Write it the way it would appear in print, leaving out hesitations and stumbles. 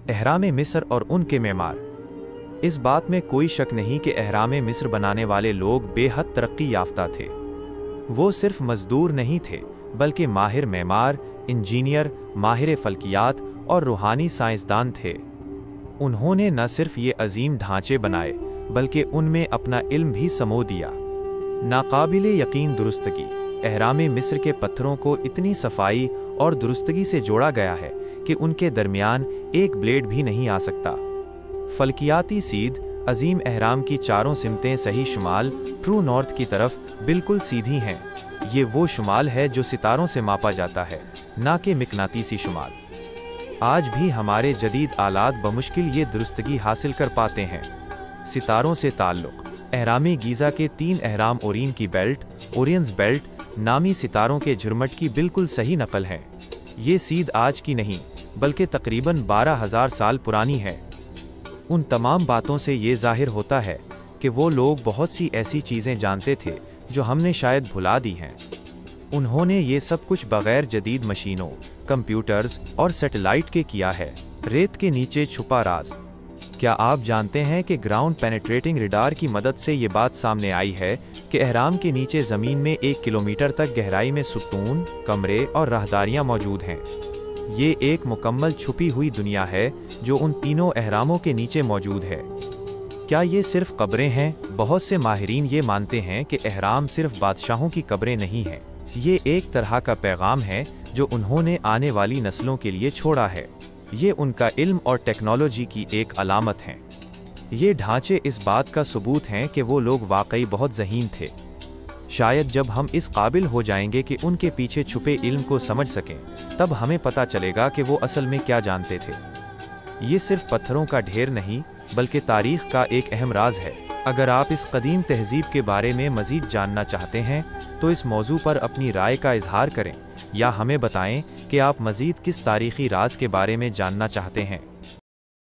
اہرام مصر اور ان کے معمار۔ اس بات میں کوئی شک نہیں کہ اہرام مصر بنانے والے لوگ بے حد ترقی یافتہ تھے۔ وہ صرف مزدور نہیں تھے بلکہ ماہر معمار، انجینئر، ماہر فلکیات اور روحانی سائنسدان تھے۔ انہوں نے نہ صرف یہ عظیم ڈھانچے بنائے بلکہ ان میں اپنا علم بھی سمو دیا۔ ناقابل یقین درستگی۔ اہرام مصر کے پتھروں کو اتنی صفائی اور درستگی سے جوڑا گیا ہے کہ ان کے درمیان ایک بلیڈ بھی نہیں آ سکتا۔ فلکیاتی سیدھ۔ عظیم اہرام کی چاروں سمتیں صحیح شمال، ٹرو نارتھ کی طرف بالکل سیدھی ہیں۔ یہ وہ شمال ہے جو ستاروں سے ماپا جاتا ہے، نہ کہ مقناطیسی شمال۔ آج بھی ہمارے جدید آلات بمشکل یہ درستگی حاصل کر پاتے ہیں۔ ستاروں سے تعلق۔ اہرام گیزا کے 3 اہرام اورین کی بیلٹ، اورینز بیلٹ نامی ستاروں کے جھرمٹ کی بالکل صحیح نقل ہے۔ یہ سیدھ آج کی نہیں بلکہ تقریباً 12,000 سال پرانی ہے۔ ان تمام باتوں سے یہ ظاہر ہوتا ہے کہ وہ لوگ بہت سی ایسی چیزیں جانتے تھے جو ہم نے شاید بھلا دی ہیں۔ انہوں نے یہ سب کچھ بغیر جدید مشینوں، کمپیوٹرز اور سیٹلائٹ کے کیا ہے۔ ریت کے نیچے چھپا راز۔ کیا آپ جانتے ہیں کہ گراؤنڈ پینیٹریٹنگ ریڈار کی مدد سے یہ بات سامنے آئی ہے کہ اہرام کے نیچے زمین میں 1 کلومیٹر تک گہرائی میں ستون، کمرے اور راہداریاں موجود ہیں؟ یہ ایک مکمل چھپی ہوئی دنیا ہے جو ان تینوں اہراموں کے نیچے موجود ہے۔ کیا یہ صرف قبریں ہیں؟ بہت سے ماہرین یہ مانتے ہیں کہ اہرام صرف بادشاہوں کی قبریں نہیں ہیں۔ یہ ایک طرح کا پیغام ہے جو انہوں نے آنے والی نسلوں کے لیے چھوڑا ہے۔ یہ ان کا علم اور ٹیکنالوجی کی ایک علامت ہے۔ یہ ڈھانچے اس بات کا ثبوت ہیں کہ وہ لوگ واقعی بہت ذہین تھے۔ شاید جب ہم اس قابل ہو جائیں گے کہ ان کے پیچھے چھپے علم کو سمجھ سکیں، تب ہمیں پتہ چلے گا کہ وہ اصل میں کیا جانتے تھے۔ یہ صرف پتھروں کا ڈھیر نہیں بلکہ تاریخ کا ایک اہم راز ہے۔ اگر آپ اس قدیم تہذیب کے بارے میں مزید جاننا چاہتے ہیں تو اس موضوع پر اپنی رائے کا اظہار کریں یا ہمیں بتائیں کہ آپ مزید کس تاریخی راز کے بارے میں جاننا چاہتے ہیں۔